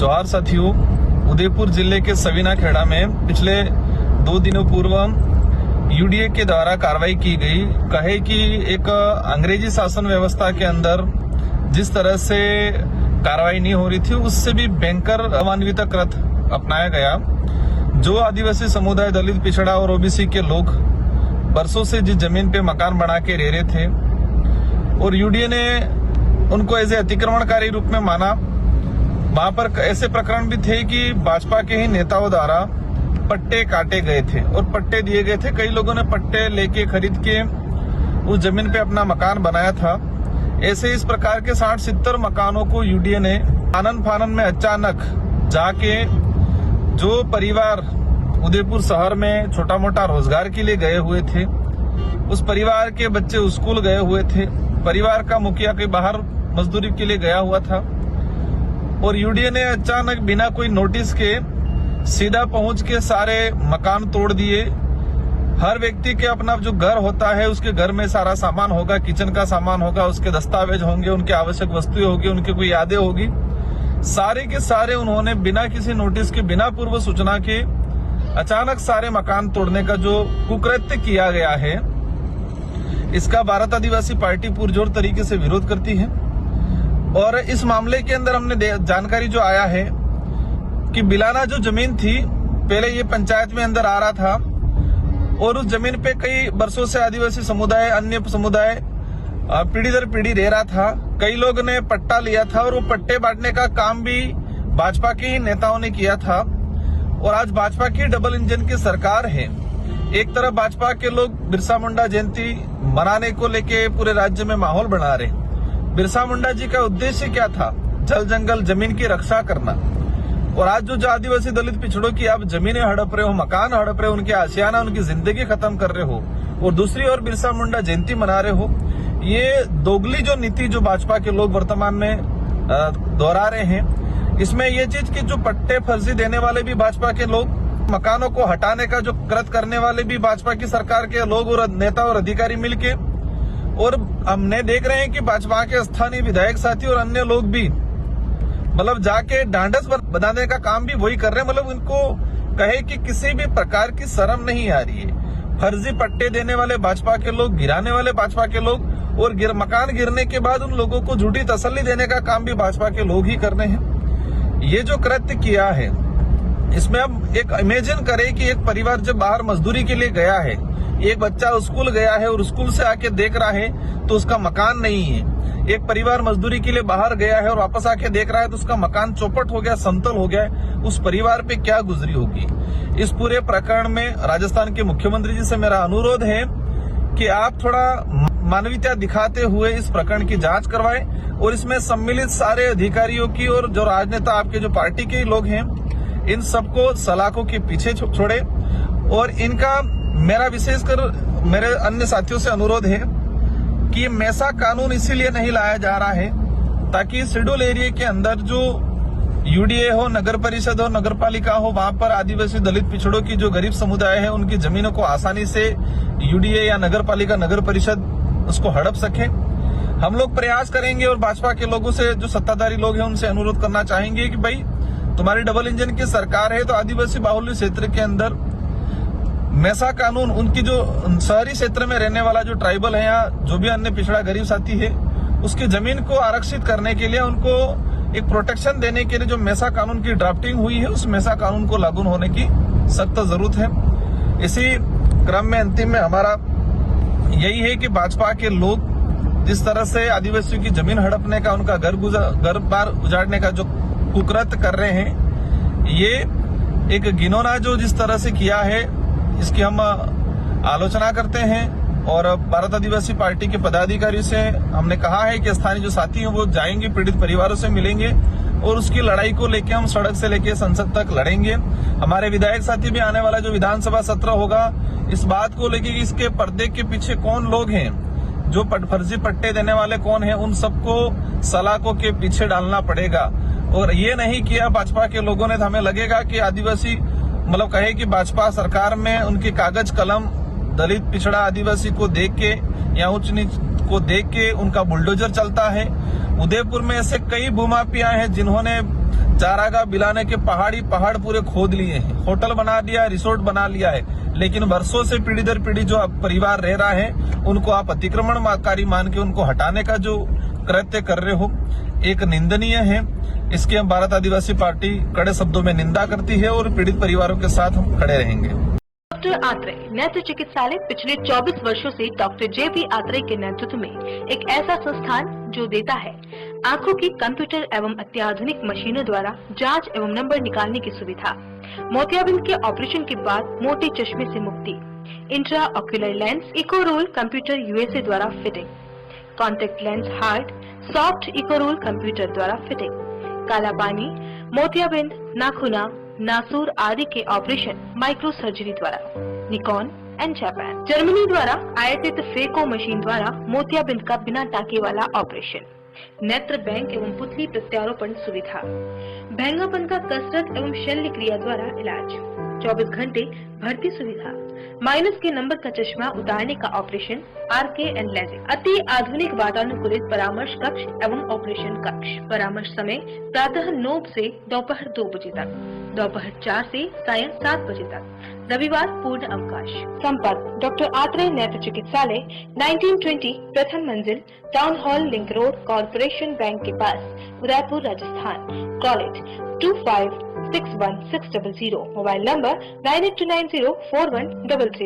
जवाहर साथियों, उदयपुर जिले के सवीना खेड़ा में पिछले 2 दिनों पूर्व यूडीए के द्वारा कार्रवाई की गई। कहे कि एक अंग्रेजी शासन व्यवस्था के अंदर जिस तरह से कार्रवाई नहीं हो रही थी, उससे भी भयंकर अमानवीय कृत अपनाया गया। जो आदिवासी समुदाय, दलित, पिछड़ा और ओबीसी के लोग बरसों से जिस जमीन पे मकान बना के रह रहे थे और यूडीए ने उनको ऐसे अतिक्रमणकारी रूप में माना, वहां पर ऐसे प्रकरण भी थे कि भाजपा के ही नेताओं द्वारा पट्टे काटे गए थे और पट्टे दिए गए थे। कई लोगों ने पट्टे लेके खरीद के उस जमीन पे अपना मकान बनाया था। ऐसे इस प्रकार के 60-70 मकानों को यूडीए ने आनन फानन में अचानक जाके, जो परिवार उदयपुर शहर में छोटा मोटा रोजगार के लिए गए हुए थे, उस परिवार के बच्चे स्कूल गए हुए थे, परिवार का मुखिया कहीं बाहर मजदूरी के लिए गया हुआ था, और यूडीए ने अचानक बिना कोई नोटिस के सीधा पहुंच के सारे मकान तोड़ दिए। हर व्यक्ति के अपना जो घर होता है, उसके घर में सारा सामान होगा, किचन का सामान होगा, उसके दस्तावेज होंगे, उनकी आवश्यक वस्तुएं होगी, उनकी कोई यादें होगी, सारे के सारे उन्होंने बिना किसी नोटिस के, बिना पूर्व सूचना के अचानक सारे मकान तोड़ने का जो कुकृत्य किया गया है, इसका भारत आदिवासी पार्टी पुरजोर तरीके से विरोध करती है। और इस मामले के अंदर हमने जानकारी जो आया है कि बिलाना जो जमीन थी, पहले ये पंचायत में अंदर आ रहा था और उस जमीन पे कई वर्षों से आदिवासी समुदाय, अन्य समुदाय पीढ़ी दर पीढ़ी रह रहा था। कई लोग ने पट्टा लिया था और वो पट्टे बांटने का काम भी भाजपा के ही नेताओं ने किया था। और आज भाजपा की डबल इंजन की सरकार है। एक तरफ भाजपा के लोग बिरसा मुंडा जयंती मनाने को लेके पूरे राज्य में माहौल बना रहे। बिरसा मुंडा जी का उद्देश्य क्या था? जल जंगल जमीन की रक्षा करना। और आज जो आदिवासी दलित पिछड़ों की आप जमीनें हड़प रहे हो, मकान हड़प रहे हो, उनके आशियाना, उनकी जिंदगी खत्म कर रहे हो, और दूसरी ओर बिरसा मुंडा जयंती मना रहे हो। ये दोगली जो नीति जो भाजपा के लोग वर्तमान में दोहरा रहे हैं, इसमें ये चीज कि जो पट्टे फर्जी देने वाले भी भाजपा के लोग, मकानों को हटाने का जो कृत करने वाले भी भाजपा की सरकार के लोग और नेता और अधिकारी मिलके, और हमने देख रहे हैं कि भाजपा के स्थानीय विधायक साथी और अन्य लोग भी मतलब जाके ढांढस बनाने का काम भी वही कर रहे हैं। मतलब उनको कहे कि किसी भी प्रकार की शर्म नहीं आ रही है। फर्जी पट्टे देने वाले भाजपा के लोग, गिराने वाले भाजपा के लोग, और मकान गिरने के बाद उन लोगों को झूठी तसल्ली देने का काम भी भाजपा के लोग ही कर रहे हैं। ये जो कृत्य किया है, इसमें अब एक इमेजिन करें कि एक परिवार जब बाहर मजदूरी के लिए गया है, एक बच्चा स्कूल गया है और स्कूल से आके देख रहा है तो उसका मकान नहीं है। एक परिवार मजदूरी के लिए बाहर गया है और वापस आके देख रहा है तो उसका मकान चौपट हो गया, समतल हो गया। उस परिवार पे क्या गुजरी होगी? इस पूरे प्रकरण में राजस्थान के मुख्यमंत्री जी से मेरा अनुरोध है कि आप थोड़ा मानवीयता दिखाते हुए इस प्रकरण की जांच करवाएं और इसमें सम्मिलित सारे अधिकारियों की और जो राजनेता आपके जो पार्टी के लोग हैं, इन सबको सलाखों के पीछे छोड़े। और इनका मेरा विशेषकर मेरे अन्य साथियों से अनुरोध है कि मैसा कानून इसीलिए नहीं लाया जा रहा है ताकि शेड्यूल एरिया के अंदर जो यूडीए हो, नगर परिषद हो, नगर पालिका हो, वहां पर आदिवासी दलित पिछड़ों की जो गरीब समुदाय है, उनकी जमीनों को आसानी से यूडीए या नगर पालिका, नगर परिषद उसको हड़प सके। हम लोग प्रयास करेंगे और भाजपा के लोगों से, जो सत्ताधारी लोग हैं, उनसे अनुरोध करना चाहेंगे कि भाई तुम्हारी डबल इंजन की सरकार है तो आदिवासी बाहुल्य क्षेत्र के अंदर मैसा कानून, उनकी जो शहरी क्षेत्र में रहने वाला जो ट्राइबल है या जो भी अन्य पिछड़ा गरीब साथी है, उसकी जमीन को आरक्षित करने के लिए, उनको एक प्रोटेक्शन देने के लिए जो मैसा कानून की ड्राफ्टिंग हुई है, उस मैसा कानून को लागू होने की सख्त जरूरत है। इसी क्रम में अंतिम में हमारा यही है कि भाजपा के लोग जिस तरह से आदिवासियों की जमीन हड़पने का, उनका घर बार उजाड़ने का जो कुकृत्य कर रहे हैं, ये एक घिनौना जो जिस तरह से किया है, इसकी हम आलोचना करते हैं। और भारत आदिवासी पार्टी के पदाधिकारियों से हमने कहा है कि स्थानीय जो साथी हैं वो जाएंगे, पीड़ित परिवारों से मिलेंगे और उसकी लड़ाई को लेके हम सड़क से लेके संसद तक लड़ेंगे। हमारे विधायक साथी भी आने वाला जो विधानसभा सत्र होगा, इस बात को लेके इसके पर्दे के पीछे कौन लोग हैं, जो फर्जी पट्टे देने वाले कौन हैं, उन सबको सलाखों के पीछे डालना पड़ेगा। और ये नहीं किया भाजपा के लोगों ने तो हमें लगेगा कि आदिवासी मतलब कहे कि भाजपा सरकार में उनकी कागज कलम दलित, पिछड़ा, आदिवासी को देख के या उच्च नीच को देख के उनका बुलडोजर चलता है। उदयपुर में ऐसे कई भूमाफिया हैं जिन्होंने चारागाह बिलाने के पहाड़ पूरे खोद लिए हैं, होटल बना दिया, रिसोर्ट बना लिया है, लेकिन वर्षों से पीढ़ी दर पीढ़ी जो परिवार रह रहा है उनको आप अतिक्रमणकारी मान के उनको हटाने का जो कृत्य कर रहे हो एक निंदनीय है। इसकी हम भारत आदिवासी पार्टी कड़े शब्दों में निंदा करती है और पीड़ित परिवारों के साथ हम खड़े रहेंगे। डॉक्टर आत्रेय नेत्र चिकित्सालय पिछले 24 वर्षों से डॉक्टर जे.बी. आत्रेय के नेतृत्व में एक ऐसा संस्थान जो देता है आंखों की कंप्यूटर एवं अत्याधुनिक मशीनों द्वारा जांच एवं नंबर निकालने की सुविधा, मोतियाबिंद के ऑपरेशन के बाद मोटे चश्मे से मुक्ति, intra ocular lens echo roll computer USA द्वारा fitting, contact lens hard soft echo roll computer द्वारा फिटिंग, काला पानी, मोतियाबिंद, नाखूना, नासूर आदि के ऑपरेशन माइक्रो सर्जरी द्वारा, निकॉन एंड जापान, जर्मनी द्वारा आयातित फेको मशीन द्वारा मोतियाबिंद का बिना टाके वाला ऑपरेशन, नेत्र बैंक एवं पुतली प्रत्यारोपण सुविधा, भैंगापन का कसरत एवं शल्य क्रिया द्वारा इलाज, 24 घंटे भर्ती सुविधा, माइनस के नंबर का चश्मा उतारने का ऑपरेशन, आरके एंड लेजिक, अति आधुनिक वातानुकूलित परामर्श कक्ष एवं ऑपरेशन कक्ष, परामर्श समय प्रातः 9 से दोपहर 2 बजे तक, दोपहर 4 से सायं 7 बजे तक, रविवार पूर्ण अवकाश। संपर्क डॉक्टर आत्रेय नेत्र चिकित्सालय 1920 प्रथम मंजिल, town hall link road, corporation bank के पास, Udaipur Rajasthan. College 2561 600, mobile number 9829041333।